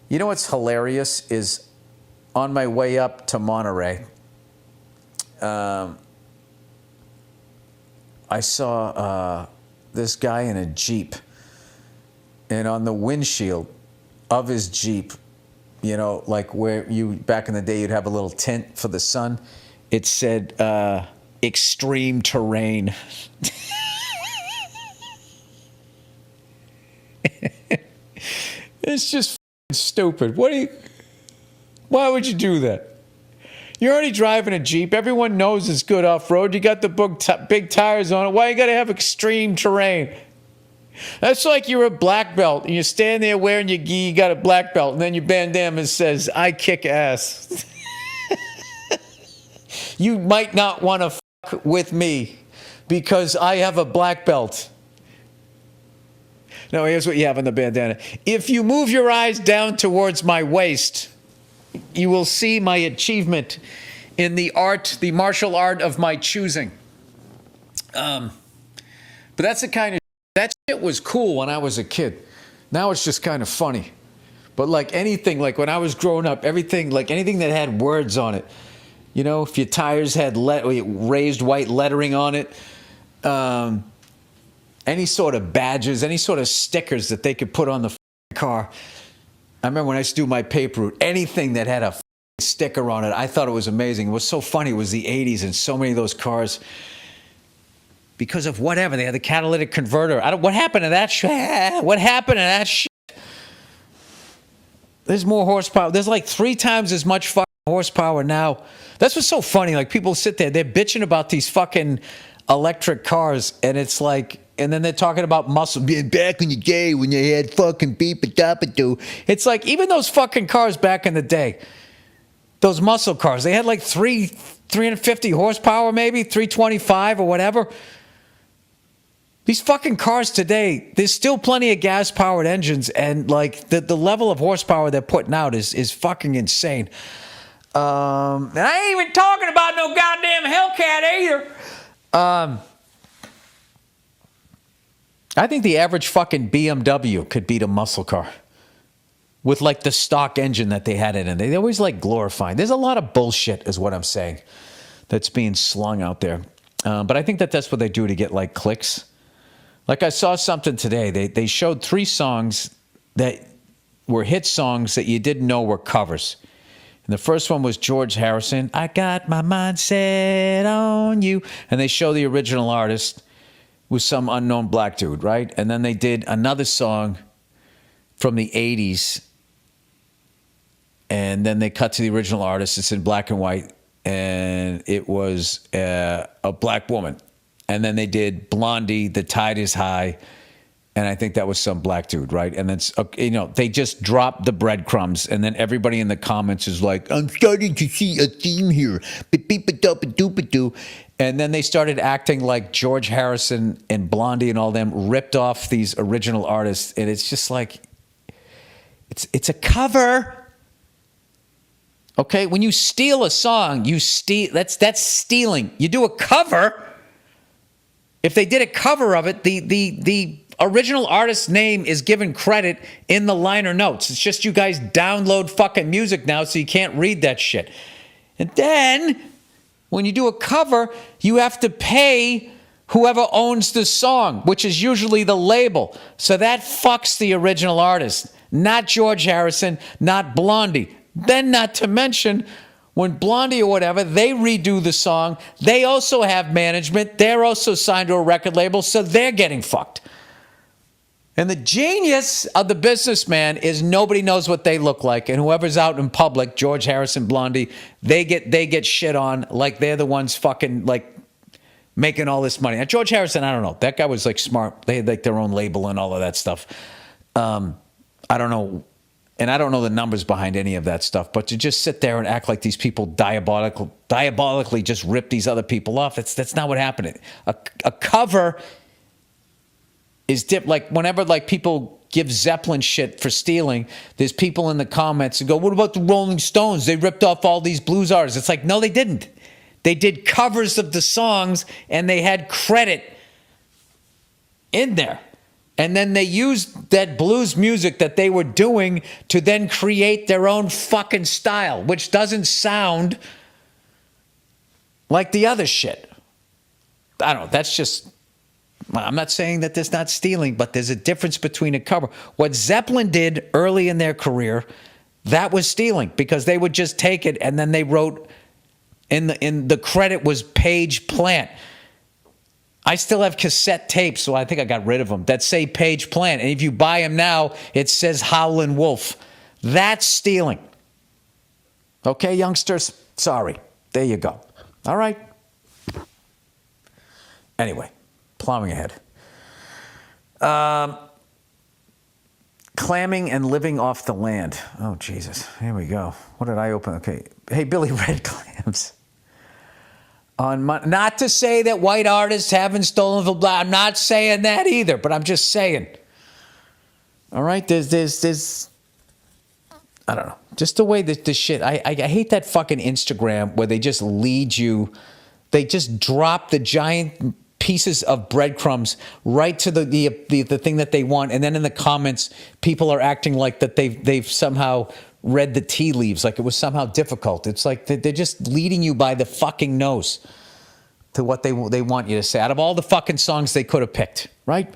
You know what's hilarious is on my way up to Monterey, I saw this guy in a Jeep, and on the windshield of his Jeep, you know, like where you back in the day you'd have a little tint for the sun, it said extreme terrain. It's just stupid. Why would you do that? You're already driving a Jeep. Everyone knows it's good off-road. You got the big tires on it. Why you got to have extreme terrain? That's like you're a black belt and you stand there wearing your gi, you got a black belt, and then your bandana says, I kick ass. You might not want to fuck with me because I have a black belt. No, here's what you have on the bandana. If you move your eyes down towards my waist, you will see my achievement in the martial art of my choosing. But that's the kind of, that shit was cool when I was a kid. Now it's just kind of funny. But like anything, like when I was growing up, anything that had words on it, you know, if your tires had raised white lettering on it, any sort of badges, any sort of stickers that they could put on the car. I remember when I used to do my paper route, anything that had a sticker on it, I thought it was amazing. It was so funny. It was the 80s, and so many of those cars, because of whatever, they had the catalytic converter. What happened to that shit? What happened to that shit? There's more horsepower. There's like 3 times as much horsepower now. That's what's so funny. Like, people sit there, they're bitching about these fucking electric cars, and it's like, and then they're talking about muscle. Back in the day when you had fucking beep-a-dop-a-doo. It's like, even those fucking cars back in the day, those muscle cars, they had like 350 horsepower maybe, 325 or whatever. These fucking cars today, there's still plenty of gas-powered engines, and like the level of horsepower they're putting out is fucking insane. And I ain't even talking about no goddamn Hellcat either. I think the average fucking BMW could beat a muscle car with like the stock engine that they had in it. They always like glorifying. There's a lot of bullshit is what I'm saying that's being slung out there. But I think that's what they do to get like clicks. Like I saw something today. They showed 3 songs that were hit songs that you didn't know were covers. And the first one was George Harrison. I got my mind set on you. And they show the original artist was some unknown black dude, right? And then they did another song from the 80s. And then they cut to the original artist. It's in black and white. And it was a black woman. And then they did Blondie, The Tide is High. And I think that was some black dude, right? And then, you know, they just dropped the breadcrumbs. And then everybody in the comments is like, I'm starting to see a theme here. Beep-a-doop-a-doop-a-doo. And then they started acting like George Harrison and Blondie and all them ripped off these original artists. And it's just like, it's a cover. Okay? When you steal a song, that's stealing. You do a cover. If they did a cover of it, the original artist's name is given credit in the liner notes. It's just you guys download fucking music now, so you can't read that shit. And then, when you do a cover, you have to pay whoever owns the song, which is usually the label. So that fucks the original artist. Not George Harrison, not Blondie. Then, not to mention, when Blondie or whatever, they redo the song, they also have management. They're also signed to a record label, so they're getting fucked. And the genius of the businessman is nobody knows what they look like. And whoever's out in public, George Harrison, Blondie, they get shit on like they're the ones fucking like making all this money. Now, George Harrison, I don't know. That guy was like smart. They had like their own label and all of that stuff. I don't know. And I don't know the numbers behind any of that stuff, but to just sit there and act like these people diabolically just rip these other people off, that's not what happened. A cover is like whenever like people give Zeppelin shit for stealing, there's people in the comments who go, what about the Rolling Stones? They ripped off all these blues artists. It's like, no, they didn't. They did covers of the songs and they had credit in there. And then they used that blues music that they were doing to then create their own fucking style, which doesn't sound like the other shit. I don't know. That's just, I'm not saying that there's not stealing, but there's a difference between a cover. What Zeppelin did early in their career, that was stealing, because they would just take it and then they wrote in the credit was Page Plant. I still have cassette tapes, so I think I got rid of them, that say Page Plant. And if you buy them now, it says Howlin' Wolf. That's stealing. Okay, youngsters? Sorry. There you go. All right. Anyway, plowing ahead. Clamming and living off the land. Oh, Jesus. Here we go. What did I open? Okay. Hey, Billy, red clams. Not to say that white artists haven't stolen from black. I'm not saying that either, but I'm just saying. All right? There's I don't know. Just the way that this shit, I hate that fucking Instagram where they just lead you. They just drop the giant pieces of breadcrumbs right to the thing that they want, and then in the comments, people are acting like that they've somehow read the tea leaves, like it was somehow difficult. It's like they're just leading you by the fucking nose to what they want you to say out of all the fucking songs they could have picked, right?